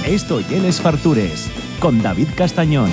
Esto y Les Fartures, con David Castañón.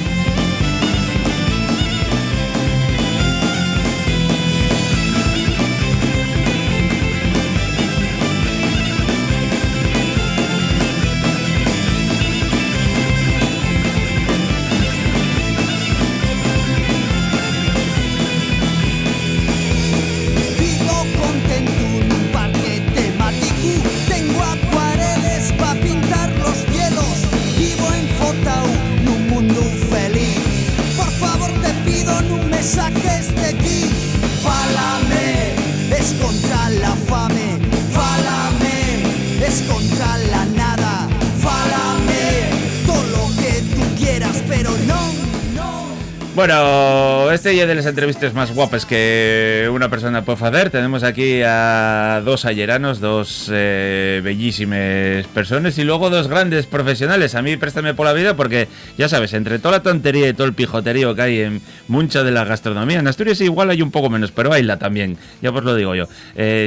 Bueno, este ya de las entrevistas más guapas que una persona puede hacer. Tenemos aquí a dos ayeranos, dos bellísimas personas y luego dos grandes profesionales. A mí préstame por la vida porque, ya sabes, entre toda la tontería y todo el pijoterío que hay en mucha de la gastronomía, en Asturias igual hay un poco menos, pero hayla también, ya os lo digo yo.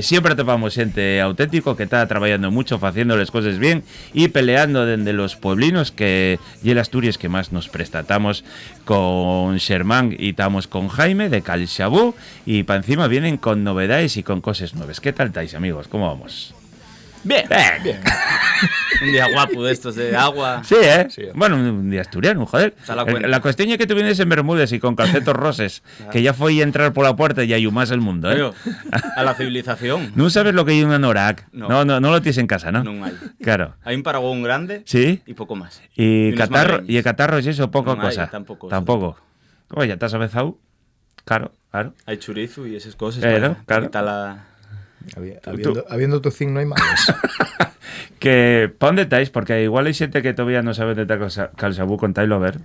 Siempre topamos gente auténtico que está trabajando mucho, haciendo las cosas bien y peleando desde los pueblinos, que y el Asturias que más nos presta. Estamos con Xermán y estamos con Jaime de Cal Xabú y para encima vienen con novedades y con cosas nuevas. ¿Qué tal estáis, amigos? ¿Cómo vamos? Bien. Un día guapo de estos de agua. Sí, ¿eh? Sí. Bueno, un día asturiano, joder. La cuestión es que tú vienes en Bermúdez y con calcetos roses, que ya fue entrar por la puerta y ayumás el mundo, ¿eh? Pero, a la civilización. No sabes lo que hay un anorak. No lo tienes en casa, ¿no? No hay. Claro. Hay un paragón grande. Sí. Y poco más. Y el catarro es eso, poca cosa. Hay, tampoco. Oye, ya te has avezado. Claro. Hay chorizo y esas cosas. Claro. Habiendo tu zinc no hay más. Que, ¿para dónde estáis? Porque igual hay gente que todavía no sabe dónde está Cal Xabú, contáislo a ver.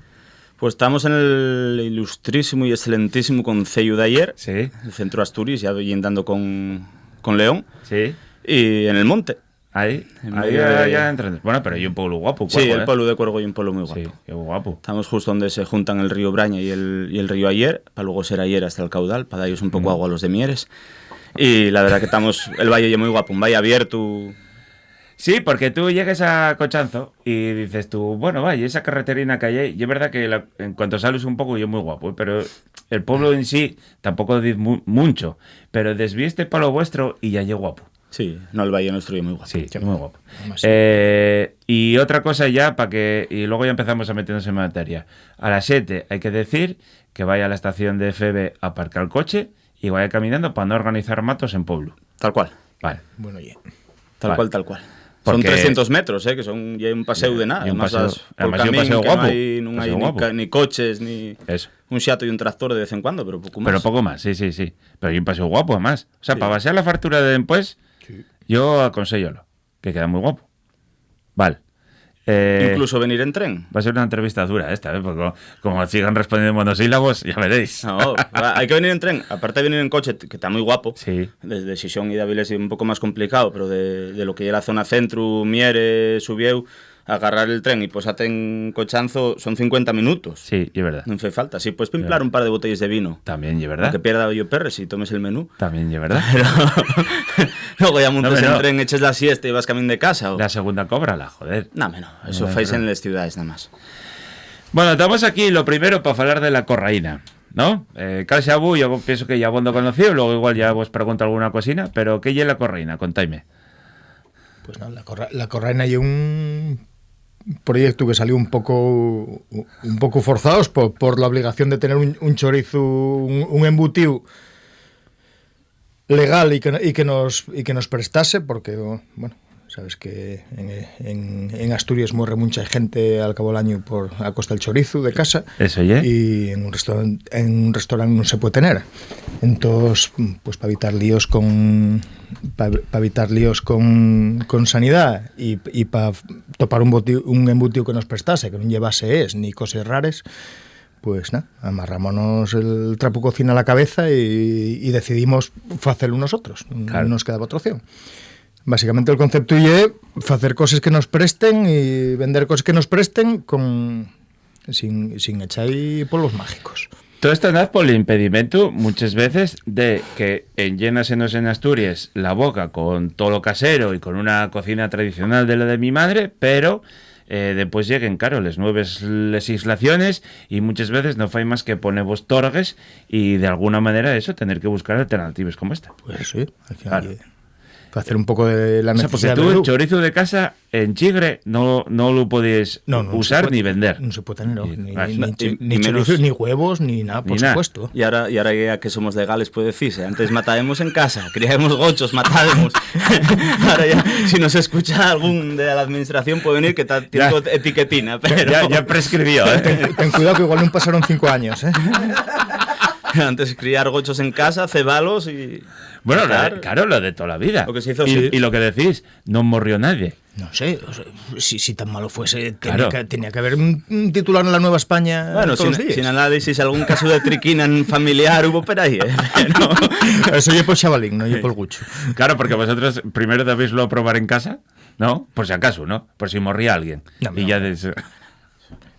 Pues estamos en el ilustrísimo y excelentísimo concello de ayer, sí. El centro Asturias, ya yendo con León, sí. Y en el monte. Ahí ya entras. Bueno, pero hay un pueblo guapo. Sí, el pueblo de Cuergo y un pueblo muy guapo. Sí, qué guapo. Estamos justo donde se juntan el río Braña y el río Ayer, para luego ser Ayer hasta el caudal, para darles un poco agua a los de Mieres. Y la verdad que el valle es muy guapo, un valle abierto. Sí, porque tú llegas a Cochanzo y dices tú, bueno, vaya, esa carreterina que hay ahí, y es verdad que en cuanto sales un poco, yo muy guapo, pero el pueblo en sí tampoco dice mucho, pero desvieste para lo vuestro y ya llego guapo. Sí, no, el valle nuestro es muy guapo. Sí, muy guapo. Y otra cosa ya, y luego ya empezamos a meternos en materia. A las 7 hay que decir que vaya a la estación de FB a aparcar el coche y vaya caminando para no organizar matos en pueblo. Tal cual. Vale. Bueno, ya. Tal cual. Porque son 300 metros, que son ya un paseo de nada. Además un paseo guapo. No hay ni coches, ni eso. Un xato y un tractor de vez en cuando, pero poco más. Pero poco más, sí. Pero hay un paseo guapo, además. O sea, para basear la fartura de después, sí. Yo aconsellolo, que queda muy guapo. Vale. Incluso venir en tren. Va a ser una entrevista dura esta, porque como sigan respondiendo monosílabos, ya veréis. No, hay que venir en tren. Aparte de venir en coche, que está muy guapo. Sí. Desde Xixón y Dáviles es un poco más complicado, pero de lo que es la zona centro, Mieres, Subieu, agarrar el tren y posate en Cochanzo son 50 minutos. Sí, es verdad. No hace falta. Sí, puedes pimplar un par de botellas de vino. También, es verdad. Que pierda yo perres y tomes el menú. También, es verdad. Pero luego ya montas el tren, eches la siesta y vas camino de casa. La segunda cóbrala, joder. No. Eso fais en las ciudades nada más. Bueno, estamos aquí lo primero para hablar de la corraína, ¿no? Cal Xabú, yo pienso que ya abondo conocido, luego igual ya vos pregunto alguna cosina, pero ¿qué es la corraína? Contaime. Pues no, la corraína y un proyecto que salió un poco forzados por la obligación de tener un chorizo, un embutido legal y que nos prestase, porque bueno, sabes que en Asturias muere mucha gente al cabo del año a costa del chorizo de casa. Eso ya. Y en un restaurante no se puede tener. Entonces, pues para evitar líos con sanidad y para topar un embutido que nos prestase, que no llevase ni cosas raras, pues nada, amarrámonos el trapo cocina a la cabeza y decidimos hacerlo nosotros. Claro. No nos quedaba otra opción. Básicamente el concepto es hacer cosas que nos presten y vender cosas que nos presten sin echar polvos mágicos. Todo esto nace por el impedimento muchas veces de que llénasenos en Asturias la boca con todo lo casero y con una cocina tradicional de la de mi madre, pero después lleguen, claro, las nuevas legislaciones y muchas veces no fai más que poner vos torgues y de alguna manera eso, tener que buscar alternativas como esta. Pues sí, al final, Claro. para hacer un poco de la O sea, porque necesidad tú del el grupo. chorizo de casa en Chigre no lo podías No se usar puede- ni vender. No se puede tener Y- ni y menos- chorizo, ni huevos, ni nada, por Ni nada. supuesto. Y ahora ya que somos legales puede decirse, antes matábamos en casa, criábamos gochos, matábamos. Ahora ya, si nos escucha algún de la administración puede venir que tiene Ya. etiquetina, pero Ya prescribió, ¿eh? Ten cuidado que igual no pasaron 5 años, ¿eh? antes criar gochos en casa, cebalos y... Bueno, Claro. claro, lo de toda la vida. Lo que se hizo, y, sí. y lo que decís, no murió nadie. No sé, o sea, si tan malo fuese, Claro. tenía que haber un titular en la Nueva España Bueno, todos los días. sin análisis, algún caso de triquina en familiar hubo por ahí, ¿eh? Pero- Eso yo por chavalín, no yo por gucho. Claro, porque vosotros primero debéislo probar en casa, ¿no? Por si acaso, ¿no? Por si moría alguien. No, y no. ya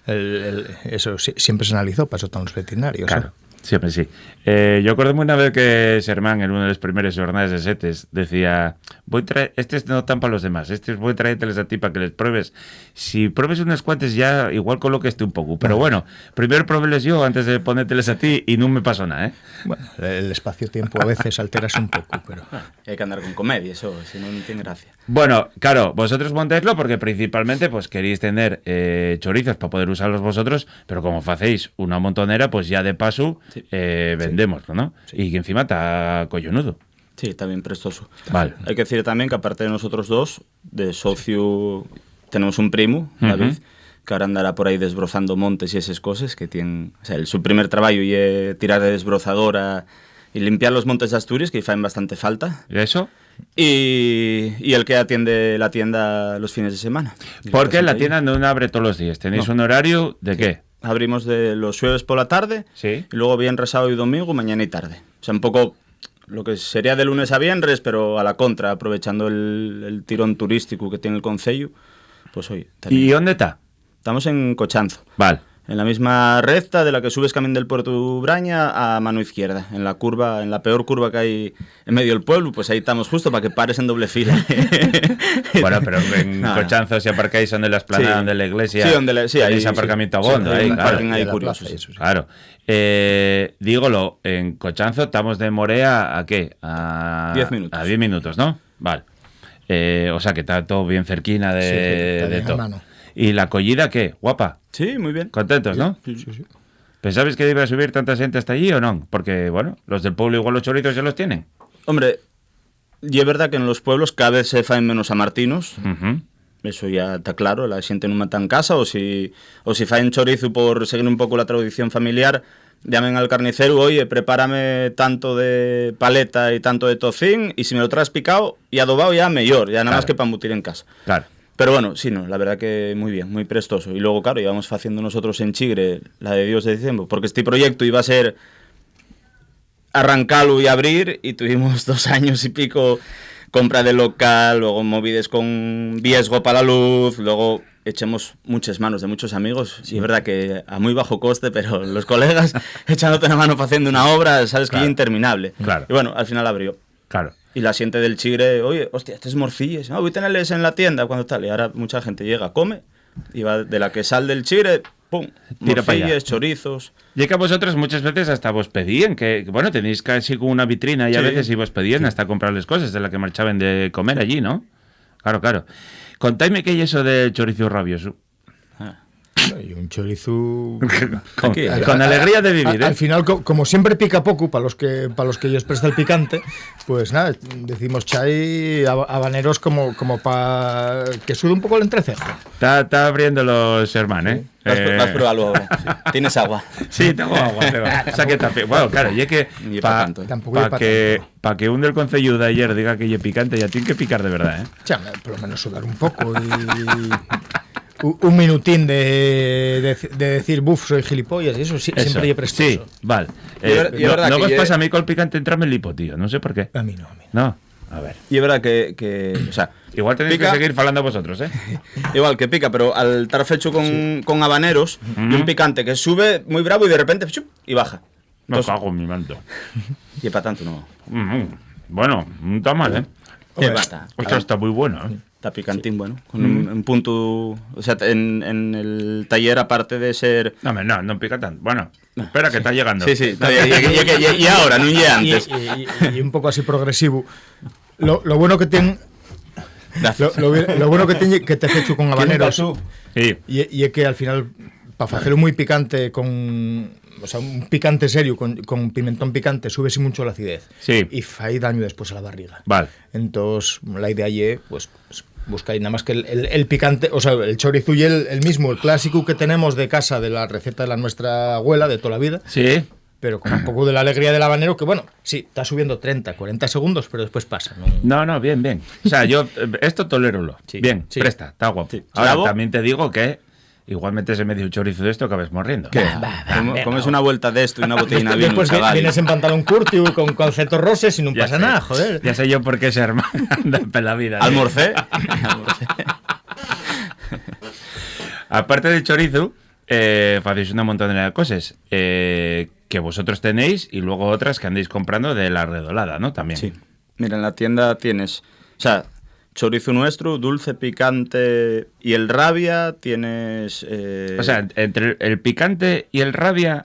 Eso siempre se analizó, para eso están los veterinarios. Claro, ¿eh? siempre sí. Yo acuerdo una vez que Sermán en una de las primeras jornadas de setes decía, voy a traer, estos no están para los demás, estos voy a traérteles a ti para que les pruebes. Si pruebes unas cuantas ya igual coloqueste un poco, pero bueno, primero pruébeles yo antes de ponérteles a ti y no me pasó nada, ¿eh? Bueno, el espacio-tiempo a veces alteras un poco, pero... Hay que andar con comedia, eso, si no, no tiene gracia. Bueno, claro, vosotros montáislo porque principalmente pues queréis tener chorizos para poder usarlos vosotros, pero como hacéis una montonera, pues ya de paso vendémoslo, ¿no? Y que encima está collonudo. Sí, también prestoso. Vale. Hay que decir también que aparte de nosotros dos, de socio, tenemos un primo, David, que ahora andará por ahí desbrozando montes y esas cosas, que tiene, o sea, su primer trabajo y tirar de desbrozadora y limpiar los montes de Asturias, que fan bastante falta. ¿Y eso? Y el que atiende la tienda los fines de semana. Porque la tienda no abre todos los días. ¿Tenéis No. un horario de qué? Abrimos de los jueves por la tarde, Sí. y luego viernes, sábado y domingo, mañana y tarde. O sea, un poco lo que sería de lunes a viernes, pero a la contra, aprovechando el tirón turístico que tiene el concello. Pues oye, ¿Y dónde está? estamos en Cochanzo, Vale. en la misma recta de la que subes camino del Puerto de Ubraña a mano izquierda, en la curva, en la peor curva que hay en medio del pueblo, pues ahí estamos justo para que pares en doble fila. Bueno, pero en No, no. Cochanzo si aparcáis donde la esplanada, Sí. donde la iglesia, Sí, donde sí, ahí tenéis sí. aparcamiento a Sí, bondo, hay ahí, un claro. parking ahí Y a la curioso. plaza, Sí. eso sí. Claro. Dígolo, en Cochanzo estamos de Morea a qué? A 10 minutos. A 10 minutos, ¿no? Vale. O sea que está todo bien cerquina Sí, está de bien a todo. mano. ¿Y la collida qué? Guapa. Sí, muy bien. Contentos, ¿no? Sí, sí. ¿Pensabais que iba a subir tanta gente hasta allí o no? Porque, bueno, los del pueblo igual los chorizos ya los tienen. Hombre, y es verdad que en los pueblos cada vez se faen menos amartinos. Ujú. Eso ya está claro, la xente non mata en casa, o si faen chorizo por seguir un pouco la tradición familiar, llamen al carnicero, oye, prepárame tanto de paleta y tanto de tocín, y si me lo traes picado y adobado ya mellor, ya nada más Claro. que para embutir en casa. Claro. Pero bueno, sí, no, la verdad que muy bien, muy prestoso. Y luego, claro, íbamos haciendo nosotros en Chigre la de Dios de diciembre, porque este proyecto iba a ser arrancarlo y abrir, y tuvimos 2 años y pico compra de local, luego movides con riesgo para la luz, luego echamos muchas manos de muchos amigos, y es verdad que a muy bajo coste, pero los colegas echándote una mano haciendo una obra, sabes que Claro. es interminable. Claro. Y bueno, al final abrió. Claro. Y la gente del Chigre, oye, hostia, estos morcillas, voy a tenerles en la tienda cuando tal. Y ahora mucha gente llega, come, y va de la que sal del Chigre, pum, Tira pa' allá. morcillas, chorizos. Y que a vosotros muchas veces hasta vos pedían, que bueno, tenéis casi como una vitrina y a Sí. veces y vos pedían hasta comprarles cosas de la que marchaban de comer allí, ¿no? Claro, claro. Contáis qué hay eso del chorizo rabioso. Y un chorizo... Con, Aquí, con alegría de vivir, ¿eh? Al final, como siempre pica poco para los que ellos presta el picante, pues nada, decimos chai habaneros como para que sude un poco el entrecejo. Está abriendo los hermanos, ¿eh? Vas a probarlo ahora. Sí. ¿Tienes agua? Sí, tengo agua. O sea que bueno, claro, y es que Ni pa' tanto, ¿eh? Tampoco hay pa' para que un del concello de ayer diga que es picante, ya tiene que picar de verdad, ¿eh? Chame, por lo menos sudar un poco y un minutín de decir, buf, soy gilipollas, y eso, siempre hay prestoso. Sí, vale. Y es verdad no que os yo- pasa a mí con el picante entrarme el hipo, tío. No sé por qué. A mí no, a mí. No, a ver. Y es verdad que o sea, Igual tenéis pica, que seguir falando vosotros, ¿eh? igual que pica, pero al estar fecho con habaneros, y un picante que sube muy bravo y de repente ¡chup! Y baja. Me Entonces, cago en mi manto. y para tanto no. Bueno, no está mal, ¿eh? Y basta. Esto está muy bueno, ¿eh? Está picantín, bueno. Con un punto... O sea, en el taller, aparte de ser... No, hombre, no pica tanto. Bueno, espera que está llegando. Sí, y ahora, no y antes. Y un poco así progresivo. Lo bueno que tiene... Lo bueno que tiene que te has hecho con habaneros Sí. y es que al final para hacerlo muy picante o sea, un picante serio con pimentón picante sube mucho la acidez y fai daño después a la barriga. Vale. Entonces la idea es pues buscáis nada más que el picante, o sea, el chorizo y el mismo, el clásico que tenemos de casa, de la receta de la nuestra abuela de toda la vida. Sí. Pero con un poco de la alegría del habanero, que bueno, sí, está subiendo 30, 40 segundos, pero después pasa. No, bien. O sea, yo esto toléralo. Sí, bien, sí. presta, está guapo. Sí. Ahora, ¿Bravo? también te digo que igual metes en medio un chorizo de esto que acabes morriendo. ¿Qué? Comes una vuelta de esto y una botellina de vino, Después chaval. vienes en pantalón curti con calcetos roses y no Ya pasa sé. nada, joder. Ya sé yo por qué se hermana la vida. Almorcé. Aparte del chorizo, hacéis una montonera de cosas que vosotros tenéis y luego otras que andéis comprando de la redolada, ¿no? También. Sí. Mira, en la tienda tienes... O sea, chorizo nuestro, dulce, picante y el rabia tienes... O sea, entre el picante y el rabia...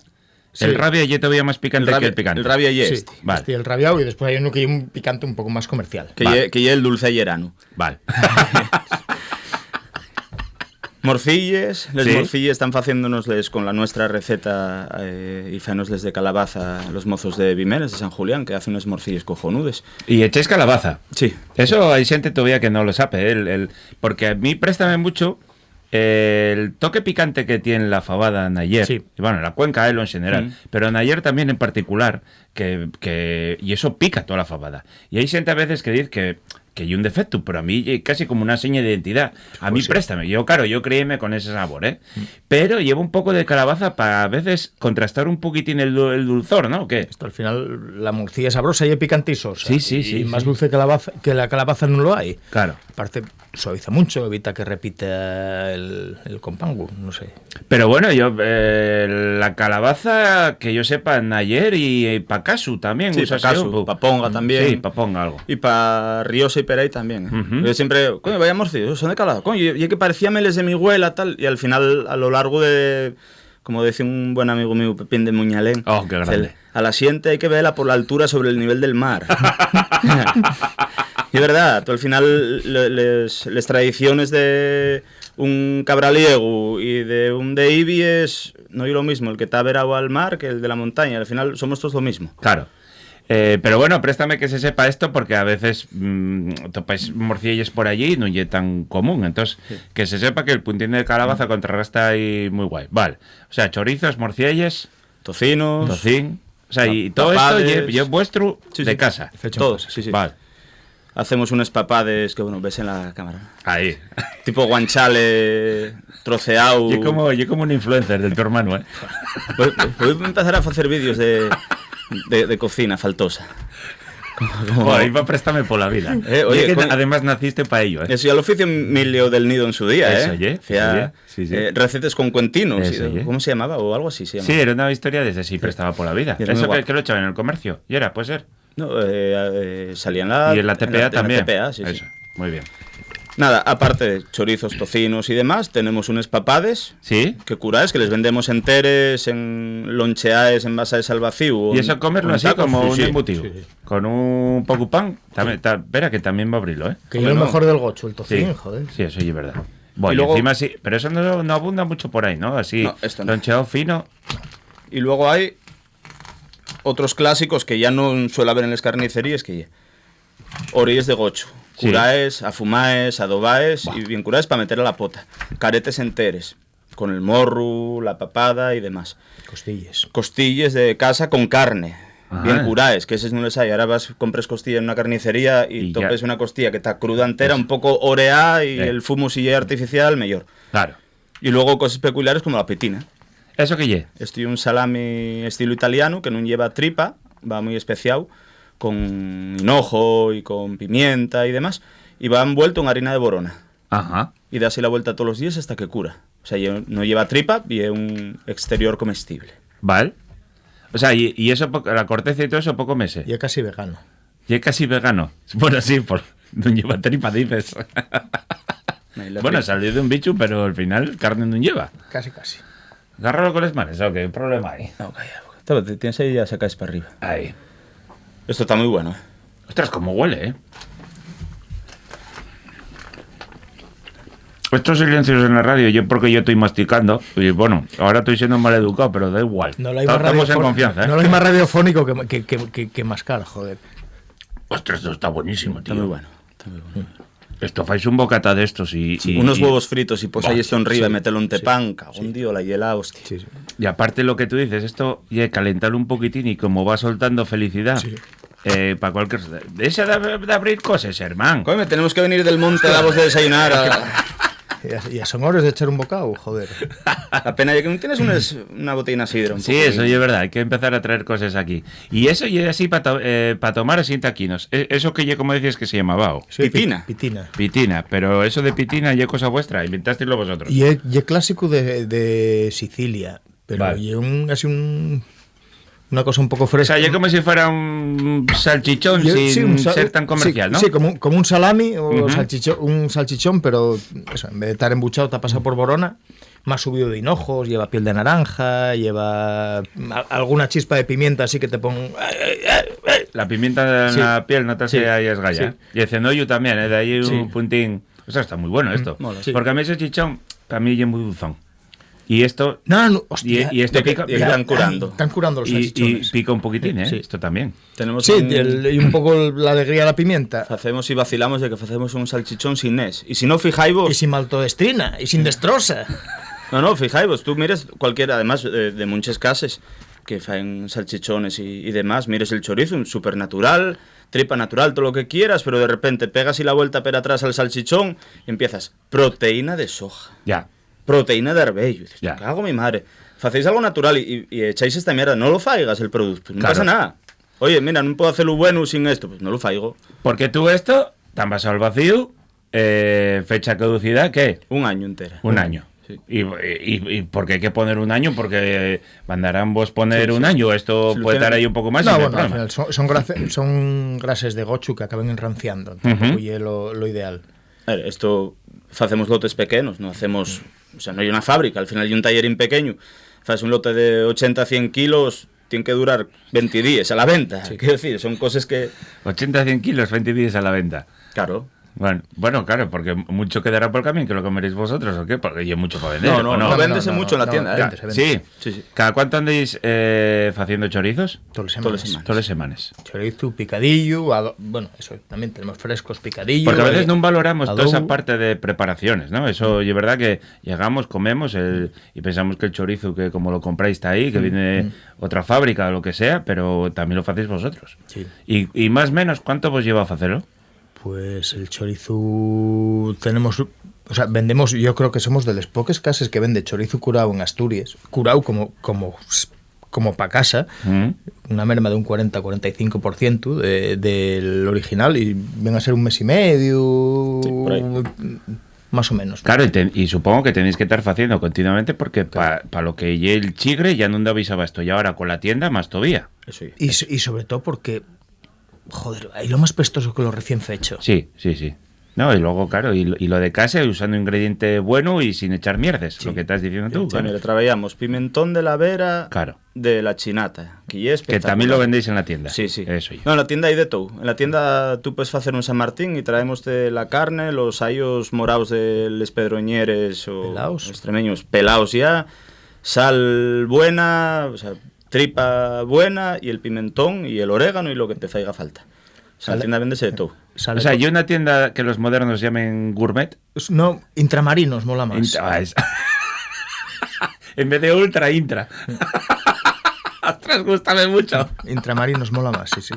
Sí. El rabia ya todavía más picante que el picante. El rabia y Sí, este. Vale. el rabiado y después hay uno que es un picante un poco más comercial. Que Vale. lle el dulce llerano. Vale. Morcilles, les Sí. morcilles están haciéndonosles con la nuestra receta y fanosles de calabaza los mozos de Vimeres, de San Julián, que hacen unos morcilles cojonudes. Y echáis calabaza. Sí. Eso hay gente todavía que no lo sabe, porque a mí préstame mucho el toque picante que tiene la fabada en ayer, Sí. y bueno, la cuenca en general, pero en ayer también en particular, y eso pica toda la fabada. Y hay gente a veces que dice que hay un defecto, pero a mí casi como una seña de identidad. A mí préstame. Yo, claro, yo créeme con ese sabor, ¿eh? Pero llevo un poco de calabaza para a veces contrastar un poquitín el dulzor, ¿no? ¿O qué? Esto al final, la morcilla es sabrosa y es picante y sosa. Sí, Y más sí. dulce que la calabaza no lo hay. Claro. Aparte, suaviza mucho, evita que repita el compango, no sé. Pero bueno, yo la calabaza, que yo sepa, en ayer y para casu también. Sí, usas pa' casu, yo, pa' ponga también. Sí, para ponga algo. Y para Riosa y Peray también. Yo siempre, coño, vaya morcillos, son de calabaza. Coño, y que parecía meles de mi abuela, tal. Y al final, a lo largo de, como decía un buen amigo mío, Pepín de Muñalén, Oh, qué grande. a la siente hay que verla por la altura sobre el nivel del mar. Y es verdad, tú al final les tradiciones de un cabraliego y de un de Ibi es no es lo mismo el que está verado al mar que el de la montaña. Al final somos todos lo mismo. Claro. Pero bueno, préstame que se sepa esto porque a veces topáis morcillas por allí y no es tan común. Entonces, que se sepa que el puntín de calabaza contrarresta ahí muy guay. Vale. O sea, chorizos, morcillas, Tocinos, tocín. O sea, y todo papades. esto es vuestro Sí, de sí. casa. Fecho en todos, casa. sí, sí. Vale. Hacemos unos papades que, bueno, ves en la cámara. Ahí. Tipo guanchale troceado. Yo como un influencer del tu hermano, ¿eh? Voy a empezar a hacer vídeos de cocina faltosa. Bueno, ahí va préstame por la vida. Oye, Y que coño. además naciste para ello, ¿eh? Eso ya lo oficio Emilio del Nido en su día, Eso, ¿eh? oye, Hacía, oye, sí, sí. recetas con cuentinos. Eso, oye. ¿Cómo se llamaba? O algo así se llamaba. Sí, era una historia de ese, sí, prestaba por la vida. Y es muy Eso guapo. que lo echaban en el comercio. Y era, puede ser. No, salía en la... Y en la TPA también. En la TPA, sí, Eso, sí. muy bien. Nada, aparte de chorizos, tocinos y demás, tenemos unos papades ¿Sí? que curáis, que les vendemos enteres, en loncheaes, en bases al vacío. Y eso comerlo así como Sí, un sí. embutido. Sí, sí. Con un poco pan. También, espera, que también va a abrirlo, ¿eh? Que Hombre, es lo no. mejor del gocho, el Sí, tocín, joder. sí, eso sí es verdad. Bueno, Y luego- encima sí, pero eso no abunda mucho por ahí, ¿no? Así, No, esto no. loncheado fino. Y luego hay otros clásicos que ya no suele haber en las carnicerías, que orillas de gocho. Sí. Curaes, afumaes, adobaes y bien curaes para meter a la pota. Caretes enteres, con el morro, la papada y demás. Costillas. Costillas de casa con carne. Ajá. Bien curaes, que esos no les hay. Ahora vas, compres costilla en una carnicería y Y ya. topes una costilla que está cruda entera, un poco oreada y el fumo si es artificial, mejor. Claro. Y luego cosas peculiares como la petina. ¿Eso que lle? Estoy un salami estilo italiano que no lleva tripa, va muy especiado, con hinojo y con pimienta y demás, y va envuelto en harina de borona. Ajá. Y da así la vuelta todos los días hasta que cura. O sea, no lleva tripa y es un exterior comestible. Vale. O sea, y eso, la corteza y todo eso, poco meses. Y es casi vegano. Y es casi vegano. Bueno, sí, No lleva tripa, dices. Bueno, salió de un bicho, pero al final carne no lleva. Casi, casi. Agárralo con las manos, ¿o qué problema hay? No, calla. Te tienes ahí y ya sacáis para arriba. Ahí. Esto está muy bueno, Ostras, cómo huele, Estos silencios en la radio, porque yo estoy masticando, y bueno, ahora estoy siendo mal educado, pero da igual. No lo hay más Estamos en confianza, No lo hay más radiofónico que mascar, joder. Ostras, esto está buenísimo, tío. Está muy bueno. Esto fais un bocata de estos y unos huevos fritos y posáis esto en riba y metelo en tepán, sí. un día la hiela, hostia. Sí, sí. Y aparte lo que tú dices, esto y calentarlo un poquitín y como va soltando felicidad. Sí. Para cualquier... Deja de abrir cosas, hermano. Coño, tenemos que venir del monte a vos de desayunar. Ya son horas de echar un bocado, joder. La pena es que no tienes una botellina de sidra. Sí, eso es verdad, hay que empezar a traer cosas aquí. Y eso y así para tomar así taquinos. Eso que ya como decías que se llamaba Sí, Pitina. pitina, pero eso de pitina ya es cosa vuestra, inventasteislo vosotros. Y es clásico de Sicilia, pero Vale. y una cosa un poco O fresca. sea, ya como si fuera un salchichón Sí, sin un ser tan comercial, sí, ¿no? Sí, como un salami o Ujú. un salchichón, pero eso, en vez de estar embuchado, te ha pasado por borona, más subido de hinojos, lleva piel de naranja, lleva alguna chispa de pimienta así que te ponga... La pimienta en Sí. la piel no te hace Sí. ahí esgalla. Sí. Y el cenollo también, de ahí un Sí. puntín. O sea, está muy bueno esto. mola, sí. Porque a mí ese chichón, para mí es muy dulzón. Y esto... No, hostia. y esto pica... y están curando. Están curando los Y salchichones. pica un poquitín, ¿eh? Sí. Esto también. Tenemos Sí, y un poco la alegría de la pimienta. Facemos y vacilamos de que facemos un salchichón sin nes. Y si no, fijáis vos... Y sin maltodestrina, y sin destroza. No, fijáis vos, tú mires cualquiera, además de muchas casas que faen salchichones y demás, mires el chorizo, súper natural, tripa natural, todo lo que quieras, pero de repente pegas y la vuelta para atrás al salchichón y empiezas, proteína de soja, Ya. proteína de arbello, y dices, Ya. cago mi madre, facéis algo natural y echáis esta mierda, no lo faigas el producto, no Claro. pasa nada. Oye, mira, no puedo hacerlo bueno sin esto, pues no lo faigo. Porque tú esto, te han pasado al vacío, fecha de caducidad, ¿qué? Un año entero. Un año. Sí. ¿Y por qué hay que poner un año? Porque mandarán vos poner un año. Esto Si lo puede estar tienen- ahí un poco más. y No, no hay bueno, al problema. final son grases de gochu que acaban enranciando. Tampoco es lo ideal. A ver, esto facemos lotes pequeños, no hacemos, o sea, no hay una fábrica, al final hay un tallerín pequeño, haces un lote de 80 a 100 kilos, tiene que durar 20 días a la venta, quiero decir, son cosas que, 80 a 100 kilos, 20 días a la venta. claro, Bueno, claro, porque mucho quedará por el camino, que lo comeréis vosotros, ¿o qué? Porque hay mucho para vender. No, ¿o no, véndese mucho en la tienda, vende, se vende. Sí. Sí. ¿Cada cuánto andáis haciendo chorizos? Todas las Todas las semanas. semanas. Todas las semanas. Chorizo, picadillo, bueno, eso, también tenemos frescos, picadillo. Porque a veces no valoramos toda esa adobo. parte de preparaciones, ¿no? Eso es verdad que llegamos, comemos y pensamos que el chorizo, que como lo compráis está ahí, que viene otra fábrica o lo que sea, pero también lo hacéis vosotros. Sí. Y más o menos, ¿cuánto vos lleva a hacerlo? Pues el chorizo tenemos, o sea, vendemos, yo creo que somos de las pocas casas que vende chorizo curado en Asturias, curado como para casa, una merma de un 40-45% del original y ven a ser un mes y medio, Sí, por ahí. más o menos. Claro, y supongo que tenéis que estar haciendo continuamente porque para lo que llegue el chigre ya no andabais abasto y ahora con la tienda más todavía. eso sí. Y sobre todo porque, joder, hay lo más pestoso que lo recién fecho. Sí. No, y luego, claro, y lo de casa usando ingrediente bueno y sin echar mierdes, lo que estás diciendo tú. Sí, claro. mira, traíamos pimentón de la Vera, Claro. de la Chinata, que es Que también lo vendéis en la tienda. Sí, sí. Eso yo. No, en la tienda hay de todo. En la tienda tú puedes hacer un San Martín y traemos de la carne, los ayos morados de les pedroñeres o Pelaos. extremeños pelaos ya, sal buena, o sea, tripa buena y el pimentón y el orégano y lo que te faiga falta. O sea, en la tienda véndese de todo. Sale O sea, todo. yo una tienda que los modernos llamen gourmet. No, intramarinos mola más. En vez de ultra, intra. Ostras, gústame mucho. Intramarinos mola más, sí.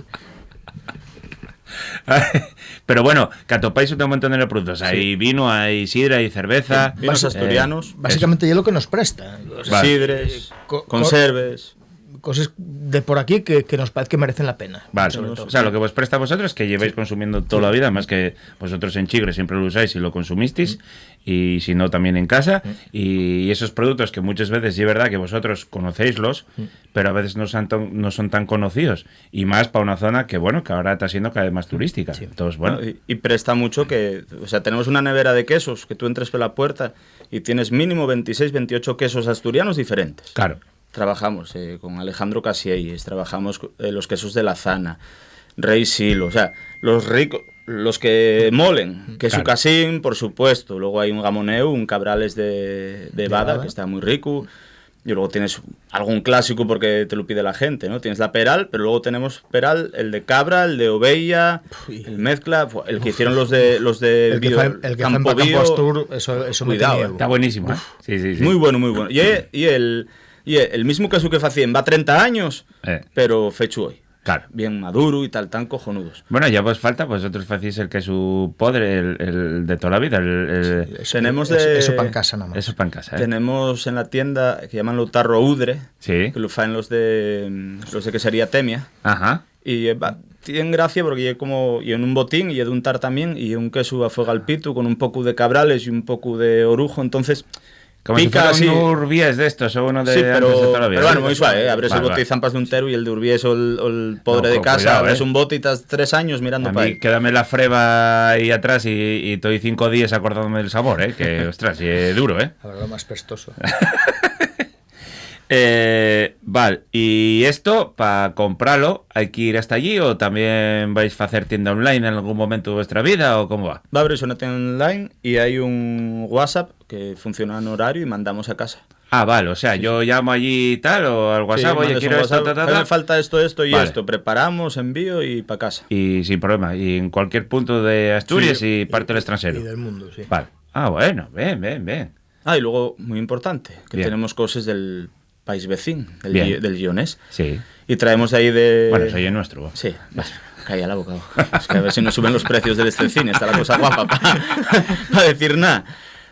Pero bueno, que atopáis un montón de productos. Hay vino, hay sidra, hay cerveza. Vinos asturianos. Básicamente ya lo que nos presta. O sea, Vale. Sidres, co- conserves. cosas de por aquí que nos parece que merecen la pena. Vale, o sea, lo que vos presta a vosotros es que lleváis consumiendo toda la vida, más que vosotros en Chigre siempre lo usáis y lo consumisteis, y si no también en casa, y esos productos que muchas veces sí es verdad que vosotros conocéislos, pero a veces no son tan conocidos, y más para una zona que bueno, que ahora está siendo cada vez más turística. Entonces, bueno. Y presta mucho que, o sea, tenemos una nevera de quesos que tú entres por la puerta y tienes mínimo 26, 28 quesos asturianos diferentes. Claro. Trabajamos con Alejandro Casielles, trabajamos los quesos de la Zana, Rey Silo, o sea, los ricos, los que molen, queso Claro. casín, por supuesto, luego hay un gamoneu, un cabrales de Bada, que está muy rico, y luego tienes algún clásico porque te lo pide la gente, ¿no? Tienes la Peral, pero luego tenemos Peral, el de cabra, el de ovella, el mezcla, el que hicieron los de El que fa Campo en Bio. Campos Tour, eso me Cuidado, tenía. Está buenísimo, ¿eh? Sí. Muy bueno, muy bueno. Y el mismo queso que facían va 30 años, pero fecho hoy. Claro. Bien maduro y tal, tan cojonudos. Bueno, ya vos falta, vosotros hacéis el que su podre, el de toda la vida, Tenemos eso para en casa nada más. eso para en casa, ¿eh? Tenemos en la tienda que llaman lo tarro udre, Sí. que lo faen los de quesería Temia. Ajá. Y tienen gracia porque y en un botín y de un tar también, y un queso a fuego al pitu con un poco de cabrales y un poco de orujo, entonces Como pica si fuera así. un Urbiés de estos o uno de Sí, antes de toda la vida. pero bueno, muy suave, ¿eh? Abres Vale, el bote vale. y zampas de un tero y el de Urbiés o el podre No, de casa, cuidado, abres ¿eh? un bote y estás 3 años mirando A para mí él. quédame la freba ahí atrás y estoy 5 días acordándome del sabor, ¿eh? Que, ostras, y es duro, ¿eh? A ver, lo más pestoso. Vale, ¿y esto, para comprarlo, hay que ir hasta allí o también vais a hacer tienda online en algún momento de vuestra vida o cómo va? Va a abrirse una tienda online y hay un WhatsApp que funciona en horario y mandamos a casa. Ah, vale, o sea, yo llamo allí y tal, o al WhatsApp, Sí, oye, mandas quiero un esto, WhatsApp, ta, ta, ta. me falta esto y Vale. esto. Preparamos, envío y para casa. Y sin problema, y en cualquier punto de Asturias Sí, y parte del extranjero. Y del mundo, sí. Vale. Ah, bueno, bien. Ah, y luego, muy importante, que Bien. tenemos cosas del país vecino, Bien. del Lyonés. Sí. Y traemos de ahí de... Bueno, soy el nuestro. ¿va? Sí, calla la boca. Es que a ver si nos suben los precios del este cine, está la cosa guapa para decir nada.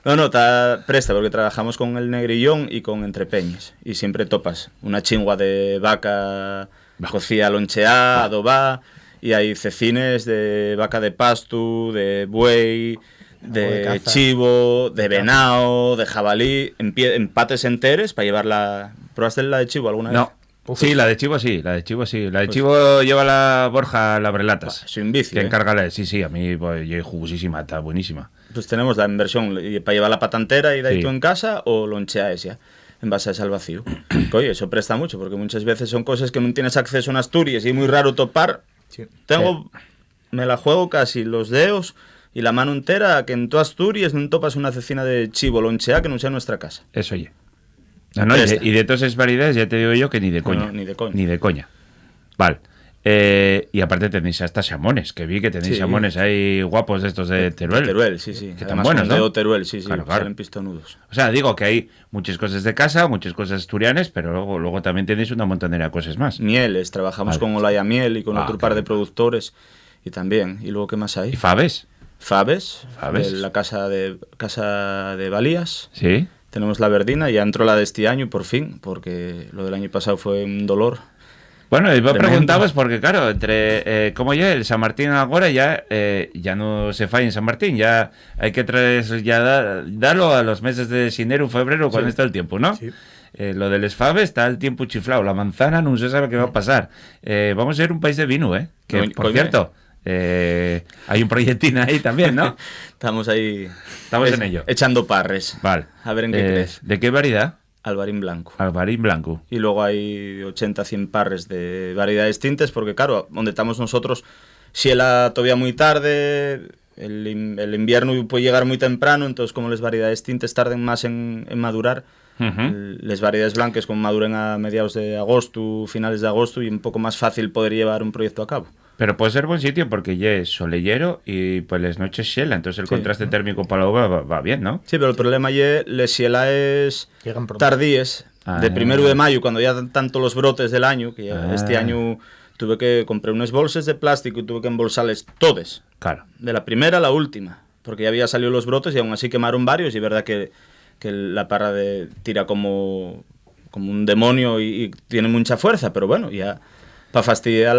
No, está presta porque trabajamos con el Negrillón y con Entrepeñes. Y siempre topas una chingua de vaca cocida loncheada, adobá, y hay cecines de vaca de pasto, de buey, de caza. chivo, de venado, de jabalí, empates enteres para llevarla... ¿Probaste la de chivo alguna vez? No. Sí, la de Chivo sí, la de Chivo sí. La de Chivo lleva la Borja Labrelatas. Es un vicio, Que ¿eh? encárgala, sí, a mí pues, yo jugosísima, está buenísima. Pues tenemos la inversión para llevar la patantera y de ahí Sí. tú en casa o loncheas ya, en base al vacío. Que, oye, eso presta mucho porque muchas veces son cosas que no tienes acceso en Asturias y es muy raro topar. Sí. Me la juego casi los dedos y la mano entera que en tu Asturias no topas una cecina de chivo lonchea que no sea en nuestra casa. Eso oye. No, y de todas esas variedades ya te digo yo que ni de coña. No, ni de coña. Ni de coña. Vale. Y aparte tenéis hasta jamones, que vi que tenéis Sí. jamones ahí guapos de estos de Teruel. Teruel, sí. Que tan Además, buenos, con ¿no? dedo Teruel, sí, Claro. salen pistonudos. O sea, digo que hay muchas cosas de casa, muchas cosas asturianas, pero luego también tenéis una montonera de cosas más. Mieles, trabajamos Vale. con Olaya Miel y con Ah, otro qué par de rico. productores y también. ¿Y luego qué más hay? ¿Y Fabes? Fabes, Fabes. de la casa de Valías. Sí. Tenemos la verdina, ya entró la de este año por fin, porque lo del año pasado fue un dolor. Bueno, y vos Tremendo. preguntabas porque, claro, entre como ya el San Martín ahora ya no se falla en San Martín, ya hay que traer, ya darlo a los meses de enero, febrero, cuando está el tiempo, ¿no? Sí. Lo del esfabe está el tiempo chiflado, la manzana no se sabe qué va a pasar. Vamos a ser un país de vino, ¿eh? Que, Coño, por coño. cierto, hay un proyectín ahí también, ¿no? Estamos ahí... Estamos en ello. Echando parres. Vale. A ver en qué crece. ¿De qué variedad? Albarín blanco. Albarín blanco. Y luego hay 80-100 parres de variedades tintes, porque claro, donde estamos nosotros, si la todavía muy tarde, el invierno puede llegar muy temprano, entonces como las variedades tintes tarden más en madurar, las variedades blancas como maduren a mediados de agosto, finales de agosto, y un poco más fácil poder llevar un proyecto a cabo. Pero puede ser buen sitio porque ya es solellero y pues las noches shela, entonces el Sí. contraste térmico para la uva va bien, ¿no? Sí, pero el problema es les sielaes Llegan pronto. tardíes, Ah. de 1 de mayo, cuando ya dan tanto los brotes del año, que ya este año tuve que comprar unas bolsas de plástico y tuve que embolsarles todas, Claro. de la primera a la última, porque ya había salido los brotes y aún así quemaron varios, y es verdad que la parra tira como como un demonio y tiene mucha fuerza, pero bueno, ya para fastidiar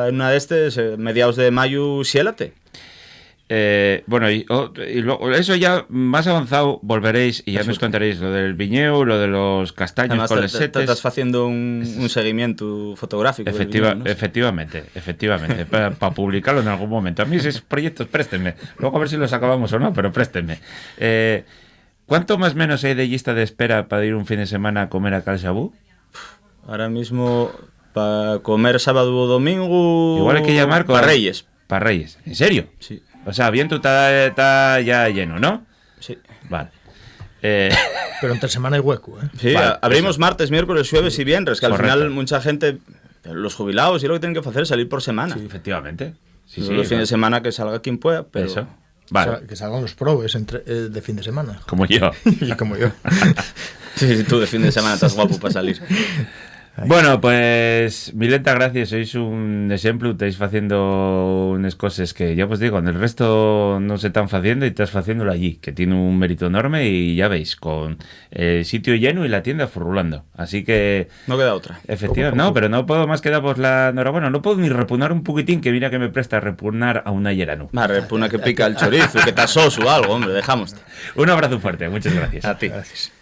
en una de estas, mediados de mayo, siélate. Bueno, y luego, eso ya más avanzado volveréis y ya nos contaréis lo del viñeo, lo de los castaños. Además, con los setes. estás haciendo un seguimiento fotográfico. Efectivamente, para publicarlo en algún momento. A mí esos proyectos, préstenme. Luego a ver si los acabamos o no, pero préstenme. ¿Cuánto más o menos hay de lista de espera para ir un fin de semana a comer a Cal Xabú? Ahora mismo, para comer sábado o domingo... Igual hay que llamar para Reyes. Para Reyes, ¿en serio? Sí. O sea, Viento está ya lleno, ¿no? Sí. Vale. Pero entre semana hay hueco, ¿eh? Sí, vale, abrimos martes, miércoles, jueves y viernes, que Correcto. al final mucha gente, los jubilados, y lo que tienen que hacer es salir por semana. Sí, efectivamente. Sí, Los fines de semana que salga quien pueda, pero... Eso. O Vale. sea, que salgan los probes de fin de semana. Como yo. Como yo. Sí, tú de fin de semana estás guapo para salir. Bueno, pues milenta gracias, sois un ejemplo, estáis haciendo unas cosas que ya os digo, en el resto no se están haciendo y estás haciéndolo allí, que tiene un mérito enorme y ya veis, con el sitio lleno y la tienda furulando, así que... No queda otra. Efectivamente, no, pero no puedo más que daros la enhorabuena, no puedo ni repugnar un poquitín, que mira que me presta a repugnar a una Yeranu. Repuna que pica el chorizo, que está soso o algo, hombre, dejamos. Un abrazo fuerte, muchas gracias. A ti. Gracias.